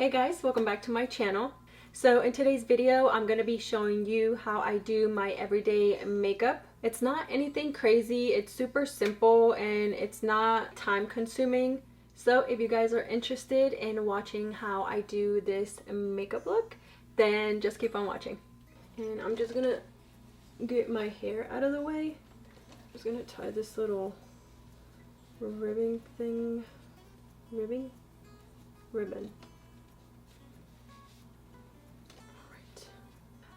Hey guys, welcome back to my channel. So in today's video, I'm going to be showing you how I do my everyday makeup. It's not anything crazy, it's super simple and it's not time consuming. So if you guys are interested in watching how I do this makeup look, then just keep on watching. And I'm just going to get my hair out of the way. I'm just going to tie this little ribbon.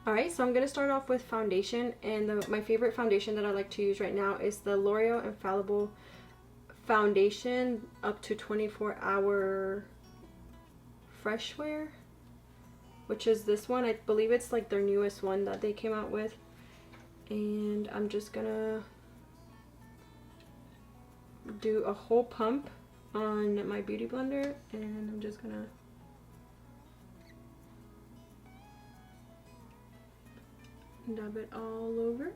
Alright, so I'm going to start off with foundation, and my favorite foundation that I like to use right now is the L'Oreal Infallible Foundation up to 24-hour fresh wear, which is this one. I believe it's like their newest one that they came out with. And I'm just going to do a whole pump on my beauty blender, and I'm just going to dab it all over.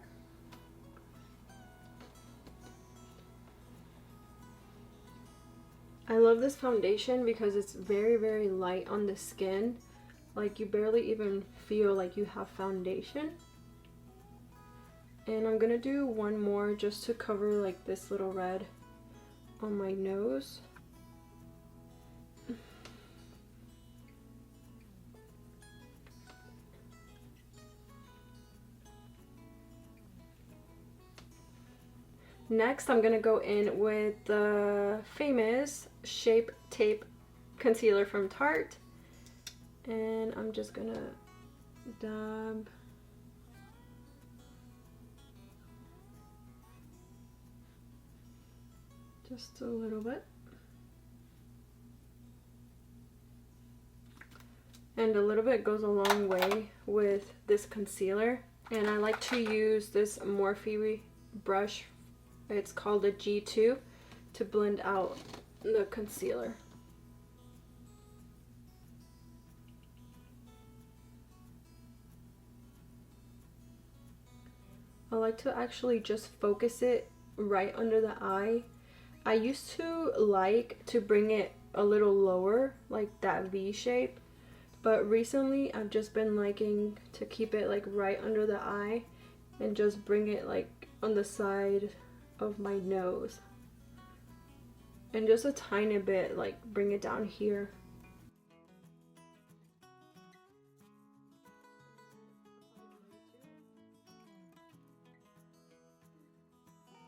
I love this foundation because it's very, very light on the skin. Like you barely even feel like you have foundation. And I'm gonna do one more just to cover like this little red on my nose. Next, I'm going to go in with the famous Shape Tape Concealer from Tarte. And I'm just going to dab just a little bit. And a little bit goes a long way with this concealer. And I like to use this Morphe brush. It's called a G2 to blend out the concealer. I like to actually just focus it right under the eye. I used to like to bring it a little lower, like that V shape, but recently I've just been liking to keep it like right under the eye and just bring it like on the side of my nose, and just a tiny bit, like bring it down here.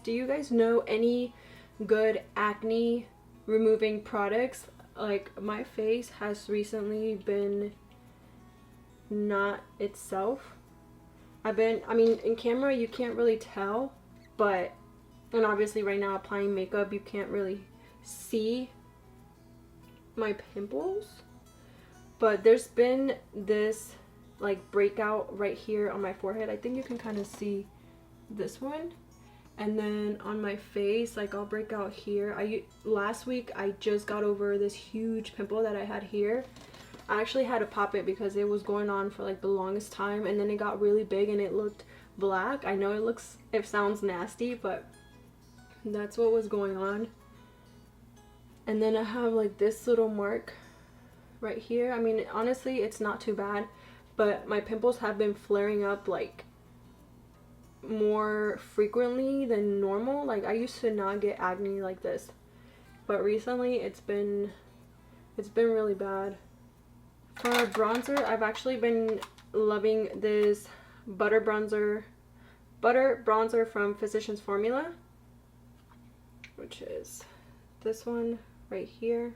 Do you guys know any good acne removing products? Like my face has recently been not itself. I mean in camera you can't really tell, but and obviously right now applying makeup you can't really see my pimples, but there's been this like breakout right here on my forehead. I think you can kind of see this one, and then on my face, like I'll break out here. Last week I just got over this huge pimple that I had here. I actually had to pop it because it was going on for like the longest time, and then it got really big and it looked black. I know it sounds nasty, but that's what was going on. And then I have like this little mark right here. I mean, honestly, it's not too bad, but my pimples have been flaring up like more frequently than normal. Like I used to not get acne like this, but recently it's been really bad. For bronzer, I've actually been loving this butter bronzer from Physicians Formula, which is this one right here.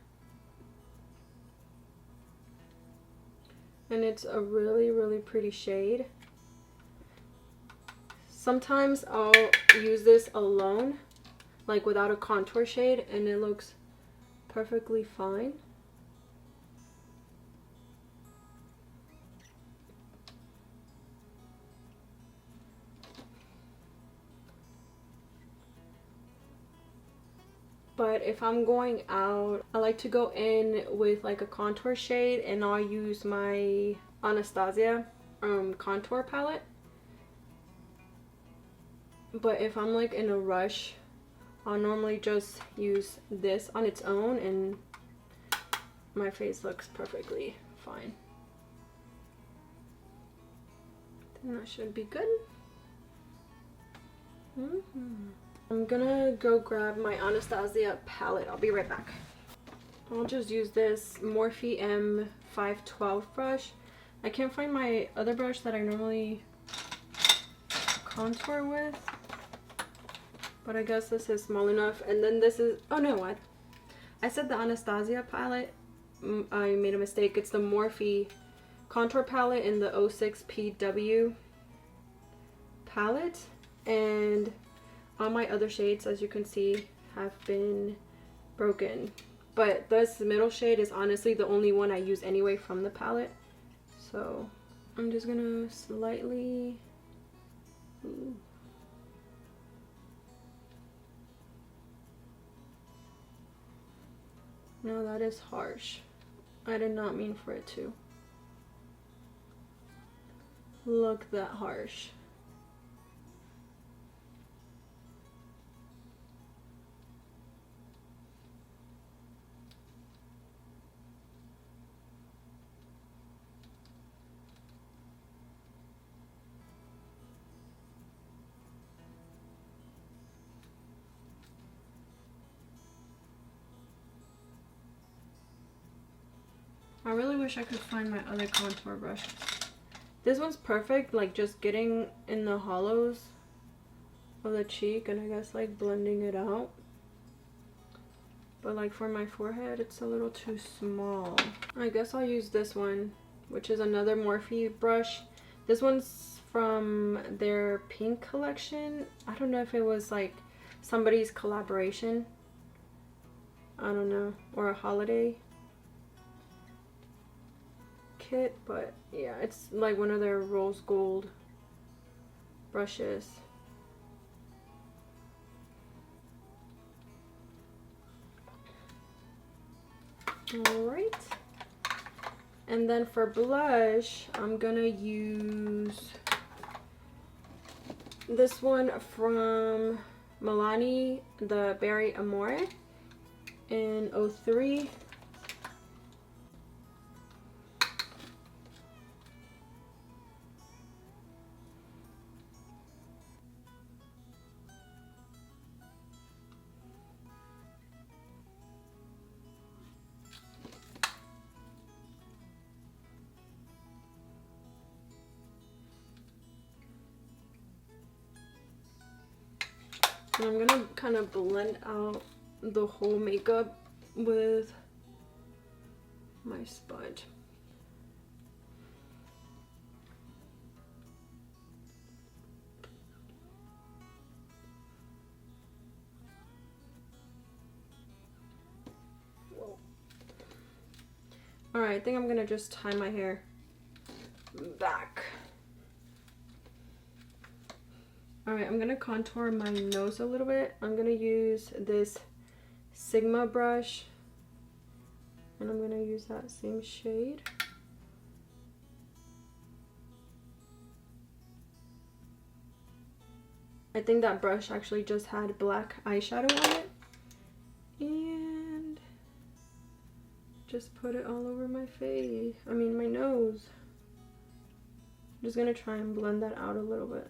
And it's a really, really pretty shade. Sometimes I'll use this alone, like without a contour shade, and it looks perfectly fine. But if I'm going out, I like to go in with like a contour shade, and I'll use my Anastasia contour palette. But if I'm like in a rush, I'll normally just use this on its own and my face looks perfectly fine. Then that should be good. I'm gonna go grab my Anastasia palette. I'll be right back. I'll just use this Morphe M512 brush. I can't find my other brush that I normally contour with, but I guess this is small enough. And then this is, oh no, what? I said the Anastasia palette. I made a mistake. It's the Morphe contour palette in the 06 PW palette. And all my other shades, as you can see, have been broken. But this middle shade is honestly the only one I use anyway from the palette. So I'm just gonna slightly... Ooh. No, that is harsh. I did not mean for it to look that harsh. I really wish I could find my other contour brush. This one's perfect, like just getting in the hollows of the cheek and I guess like blending it out. But like for my forehead, it's a little too small. I guess I'll use this one, which is another Morphe brush. This one's from their pink collection. I don't know if it was like somebody's collaboration. I don't know, or a holiday kit, but yeah, it's like one of their rose gold brushes. Alright, and then for blush, I'm gonna use this one from Milani, the Berry Amore in 03. And I'm gonna kind of blend out the whole makeup with my sponge. Alright, I think I'm gonna just tie my hair back. Alright, I'm gonna contour my nose a little bit. I'm gonna use this Sigma brush and I'm gonna use that same shade. I think that brush actually just had black eyeshadow on it. And just put it all over my face. I mean my nose. I'm just gonna try and blend that out a little bit.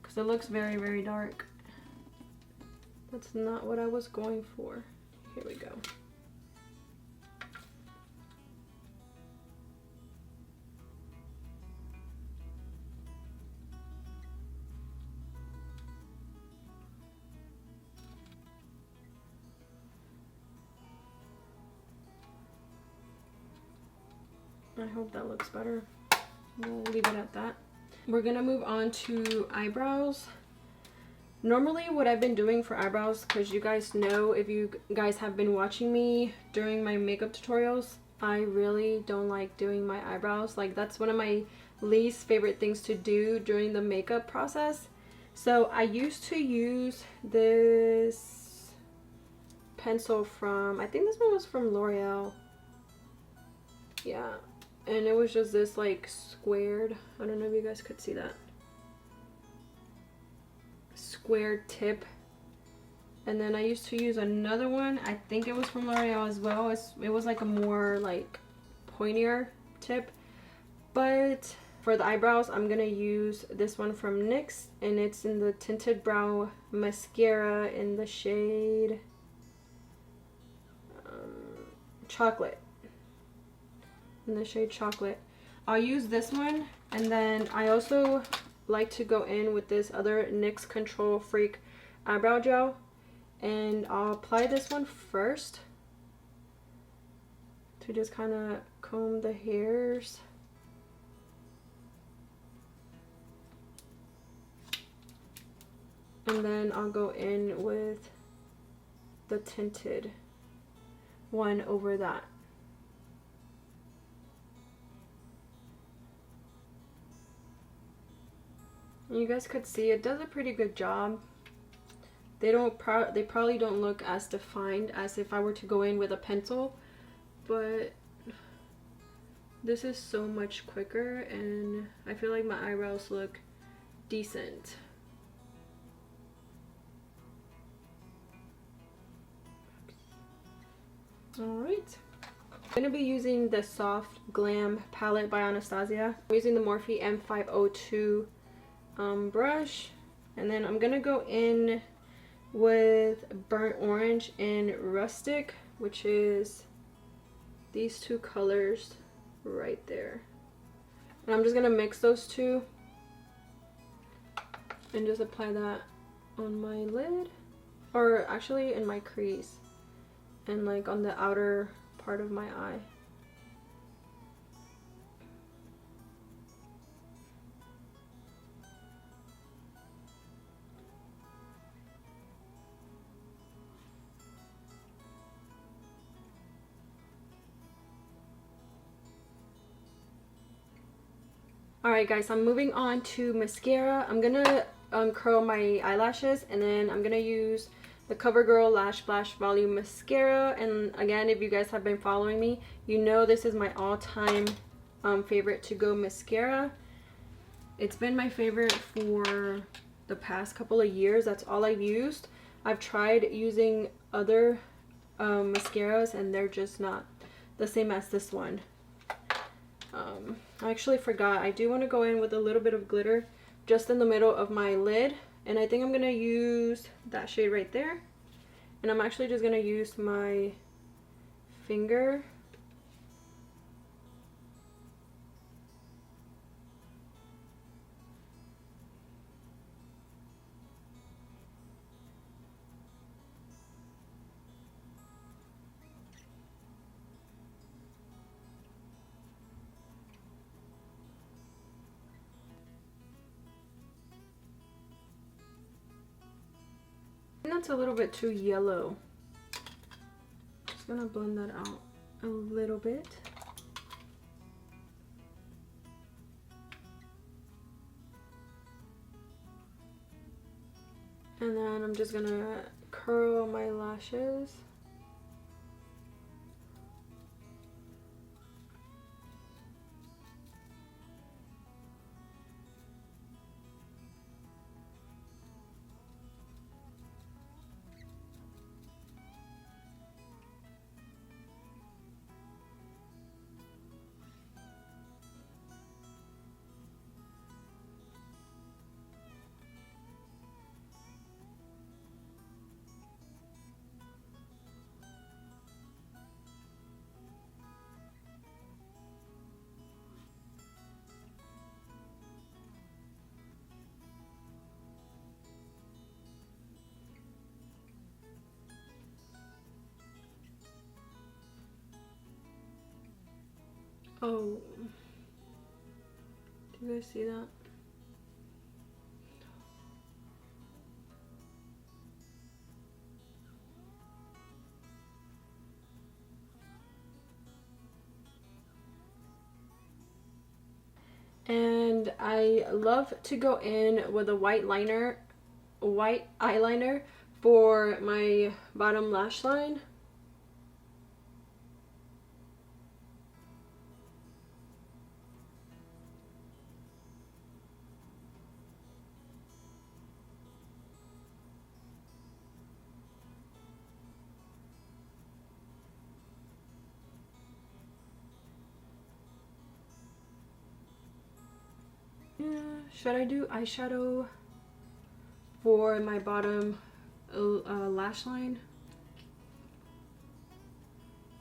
Because it looks very, very dark. That's not what I was going for. Here we go. I hope that looks better. We'll leave it at that. We're gonna move on to eyebrows. Normally what I've been doing for eyebrows, because you guys know, if you guys have been watching me during my makeup tutorials, I really don't like doing my eyebrows. Like that's one of my least favorite things to do during the makeup process. So I used to use this pencil from, I think this one was from L'Oreal. Yeah. And it was just this like squared, I don't know if you guys could see that. Squared tip And then I used to use another one. I think it was from L'Oreal as well. It was like a more like pointier tip. But for the eyebrows, I'm gonna use this one from NYX, and it's in the Tinted Brow Mascara in the shade Chocolate. In the shade Chocolate. I'll use this one, and then I also like to go in with this other NYX Control Freak eyebrow gel, and I'll apply this one first to just kind of comb the hairs. And then I'll go in with the tinted one over that. You guys could see it does a pretty good job. They probably don't look as defined as if I were to go in with a pencil, but this is so much quicker, and I feel like my eyebrows look decent. Alright. I'm going to be using the Soft Glam palette by Anastasia. I'm using the Morphe M502 brush, and then I'm gonna go in with Burnt Orange and Rustic, which is these two colors right there, and I'm just gonna mix those two and just apply that on my lid, or actually in my crease and like on the outer part of my eye. Alright guys, I'm moving on to mascara. I'm gonna curl my eyelashes, and then I'm gonna use the CoverGirl Lash Blast Volume Mascara. And again, if you guys have been following me, you know this is my all-time favorite to-go mascara. It's been my favorite for the past couple of years. That's all I've used. I've tried using other mascaras, and they're just not the same as this one. I actually forgot. I do want to go in with a little bit of glitter just in the middle of my lid, and I think I'm gonna use that shade right there, and I'm actually just gonna use my finger that's a little bit too yellow. Just gonna blend that out a little bit. And then I'm just gonna curl my lashes. Oh, do you guys see that? And I love to go in with a white eyeliner for my bottom lash line. Should I do eyeshadow for my bottom lash line?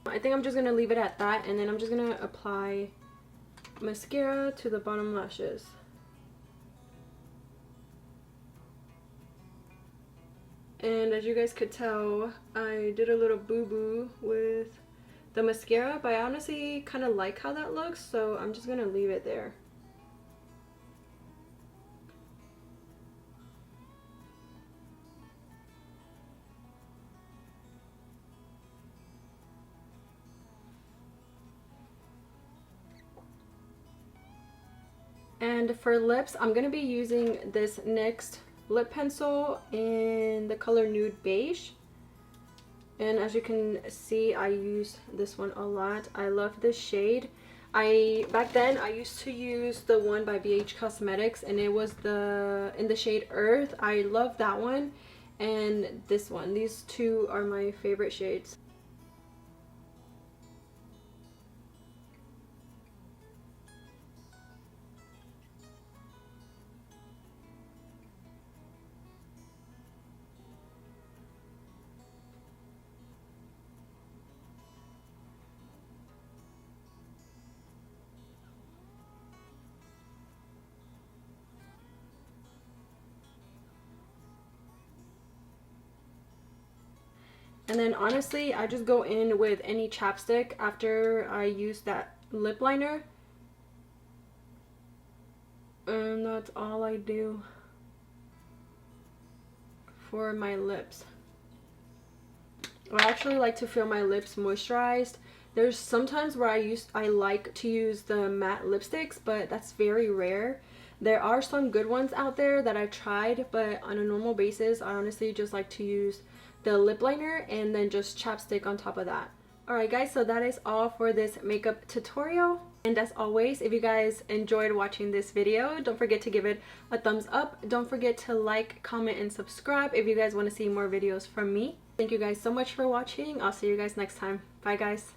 I think I'm just gonna leave it at that, and then I'm just gonna apply mascara to the bottom lashes. And as you guys could tell, I did a little boo-boo with the mascara, but I honestly kind of like how that looks, so I'm just gonna leave it there. And for lips, I'm gonna be using this NYX lip pencil in the color Nude Beige. And as you can see, I use this one a lot. I love this shade. Back then I used to use the one by BH Cosmetics, and it was in the shade Earth. I love that one and this one. These two are my favorite shades. And then honestly, I just go in with any chapstick after I use that lip liner. And that's all I do for my lips. I actually like to feel my lips moisturized. There's sometimes where I like to use the matte lipsticks, but that's very rare. There are some good ones out there that I've tried, but on a normal basis, I honestly just like to use the lip liner and then just chapstick on top of that. Alright guys, so that is all for this makeup tutorial. And as always, if you guys enjoyed watching this video, don't forget to give it a thumbs up. Don't forget to like, comment, and subscribe if you guys want to see more videos from me. Thank you guys so much for watching. I'll see you guys next time. Bye guys.